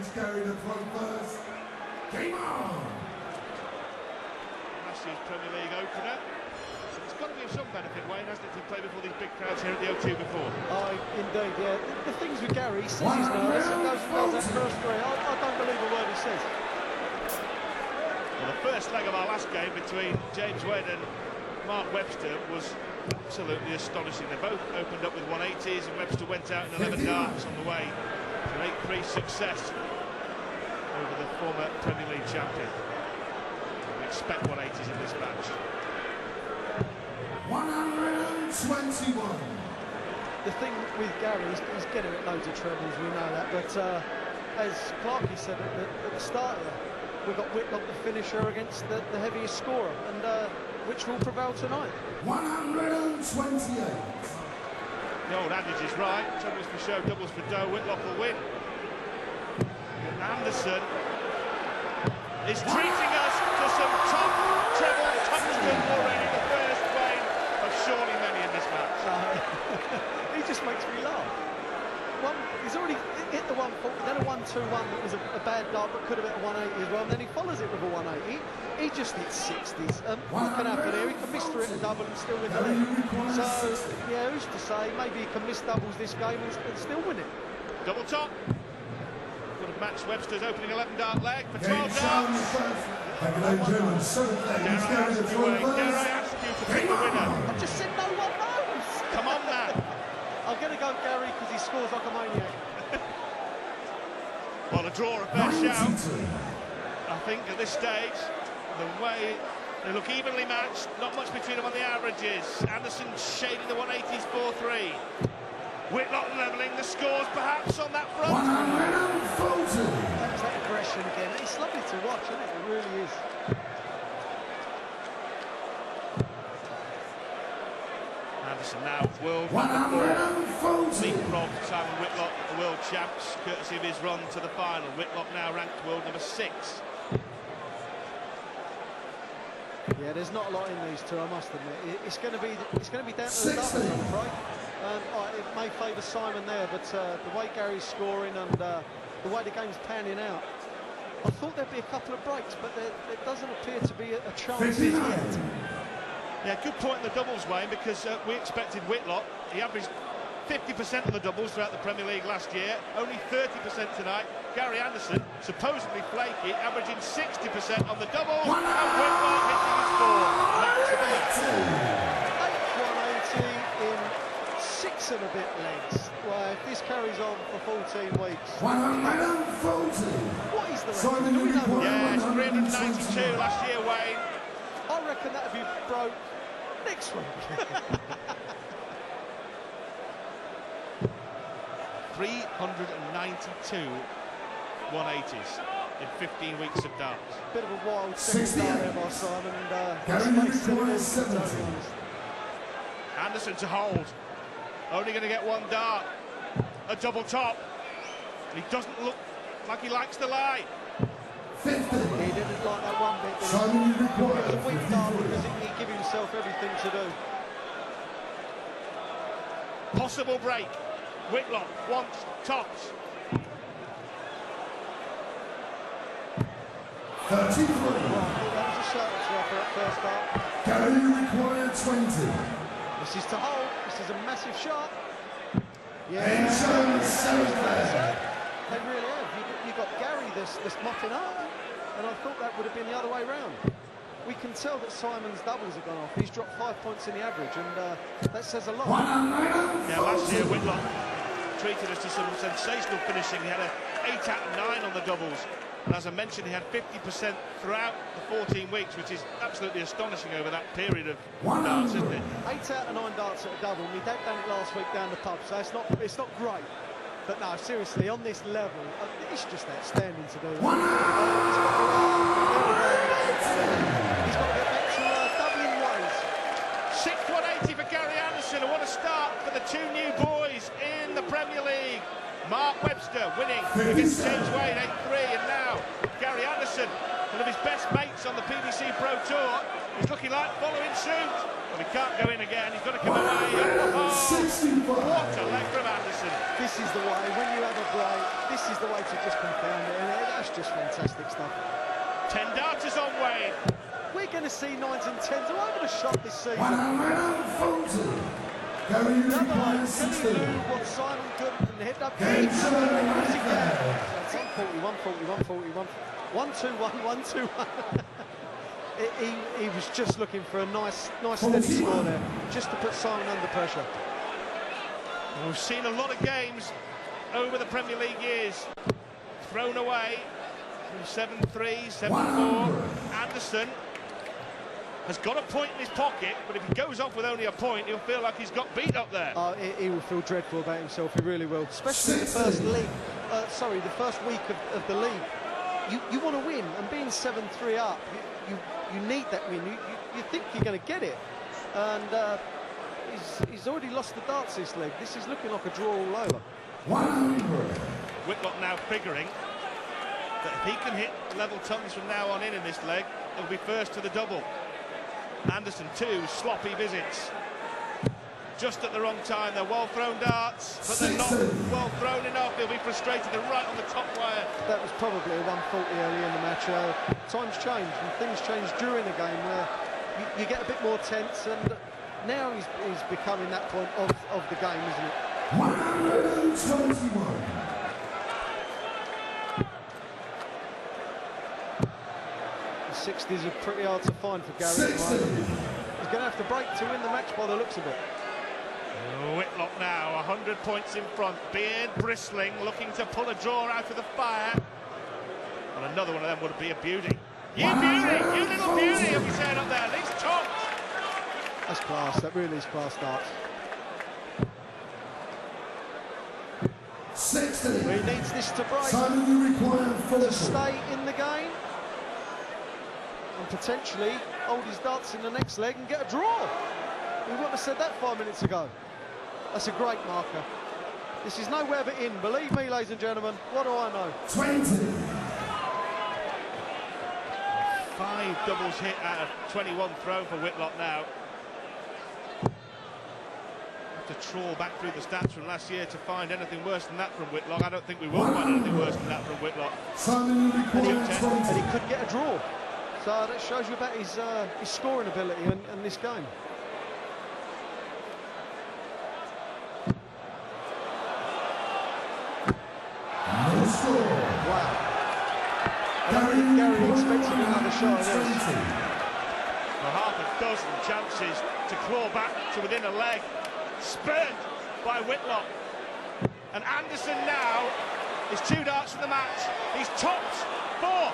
stage, Gary to throw first. Game on! Last year's Premier League opener. So it's got to be of some benefit, Wayne, hasn't it, to play before these big crowds here at the O2 before? Oh, indeed, yeah. The things with Gary, he says he's nervous and goes that first three. I don't believe a word he says. Well, the first leg of our last game between James Wade and Mark Webster was absolutely astonishing. They both opened up with 180s and Webster went out in 11 darts on the way to an 8-3 success over the former Premier League champion. We expect 180s in this match. 121. The thing with Gary is he's getting at loads of trebles, we know that, but as Clarkey said at the start there, we've got Whitlock the finisher against the heaviest scorer, and which will prevail tonight. 128. The old adage is right, trebles for show, doubles for dough, Whitlock will win. Anderson is treating us to some top treble touchdown already, the first wave of surely many in this match. He just makes me laugh. He's already hit the 140, then a 121 that was a bad dart but could have hit a 180 as well, and then he follows it with a 180. He just hits 60s. What can happen here? He can miss through it and double and still win the league. So, yeah, who's to say? Maybe he can miss doubles this game and still win it. Double top. Would have matched Webster's opening 11 dart leg for 12 darts. Gary asked you to pick the winner. I've just said no one knows. Come on, man. I'm going to go Gary because he scores like a maniac. Well, a draw, a fair shout. I think at this stage, the way they look evenly matched, not much between them on the averages. Anderson shading the 180s 4-3. Whitlock levelling the scores perhaps on that front. 140. That's that aggression again. It's lovely to watch, isn't it? It really is. Anderson now world number 4. Leapfrog Simon Whitlock, the world champs, courtesy of his run to the final. Whitlock now ranked world number 6. Yeah, there's not a lot in these two, I must admit. It's going to be down to the doubles, I'm afraid. It may favour Simon there, but the way Gary's scoring and the way the game's panning out, I thought there'd be a couple of breaks, but there doesn't appear to be a chance yet. Yeah, good point in the doubles, Wayne, because we expected Whitlock. He averaged 50% of the doubles throughout the Premier League last year, only 30% tonight. Gary Anderson, supposedly flaky, averaging 60% on the doubles, and Whitlock hitting his 8-180 in 6 and a bit legs. Well, if this carries on for 14 weeks... 140! What is the record? Yeah, it's 392 last year, Wayne. I reckon that'd be broke next week. 392 180s in 15 weeks of darts. Bit of a wild second start there by Simon, and 70. Anderson to hold. Only going to get 1 dart. A double top. He doesn't look like he likes the lie. 50. He didn't like that one bit. It was a weak dart because he gave himself everything to do. Possible break. Whitlock wants tops. 33. Well, that was a certain for that first dart. Gary required 20. This is to hold. This is a massive shot. Yeah. They really have. You got Gary this mopping up, and I thought that would have been the other way round. We can tell that Simon's doubles have gone off. He's dropped 5 points in the average, and that says a lot. Yeah, last year Whitlock treated us to some sensational finishing. He had an 8 out of 9 on the doubles, and as I mentioned, he had 50% throughout the 14 weeks, which is absolutely astonishing over that period of darts, isn't it? 8 out of 9 darts at a double. My dad done it last week down the pub, so it's not great. But no, seriously, on this level, it's just outstanding to do. He's got to get back to doubling ways. 6-180 for Gary Anderson, and what a start for the 2 new boys in the Premier League. Mark Webster winning against James Wade 8-3, and now Gary Anderson going to be his best mates on the PDC Pro Tour. He's looking like following suit. But he can't go in again. He's got to come away. Oh, 65. what a leg from Anderson. This is the way, when you have a break, this is the way to just confound it, and that's just fantastic stuff. 10 darters on Wade. We're going to see 9s and 10s all over the shop this season. 140. Gary requires Can he 16. do what Simon couldn't and hit that Game big show, once again? man. That's 140, 1 2 1, 1 2 1. He was just looking for a nice steady score there, just to put Simon under pressure. We've seen a lot of games over the Premier League years thrown away from 7-3, 7-4. Anderson has got a point in his pocket, but if he goes off with only a point, he'll feel like he's got beat up there. He will feel dreadful about himself, he really will. Especially the first league, the first week of the league. You want to win, and being 7-3 up, you need that win. You think you're going to get it, and he's already lost the darts this leg. This is looking like a draw all over. 100. Whitlock now figuring that if he can hit level tons from now on in this leg, he'll be first to the double. Anderson, 2 sloppy visits. Just at the wrong time. They're well thrown darts, but they're not well thrown enough. He'll be frustrated. They're right on the top wire. That was probably a 140 early in the match. Times change and things change during the game where you get a bit more tense, and now he's becoming that point of the game, isn't it? 121. The 60s are pretty hard to find for Gary. 60. He's going to have to break to win the match by the looks of it. Whitlock now 100 points in front, beard bristling, looking to pull a draw out of the fire. And another one of them would be a beauty. You beauty, you little beauty, he'll be saying up there. These tops. That's class. That really is class darts. 60. He needs this to break Simon, you require 40. to stay in the game and potentially hold his darts in the next leg and get a draw. We wouldn't have said that 5 minutes ago. That's a great marker. This is nowhere but in. Believe me, ladies and gentlemen. What do I know? 20. 5 doubles hit out of 21 thrown for Whitlock now. Have to trawl back through the stats from last year to find anything worse than that from Whitlock. I don't think we will find anything worse than that from Whitlock. Simon, you require And 20. he could get a draw. So that shows you about his scoring ability in this game. No score. Wow. I don't think Gary expected another shot of this. 20. For half a dozen chances to claw back to within a leg, spurned by Whitlock. And Anderson now is 2 darts from the match. He's topped 4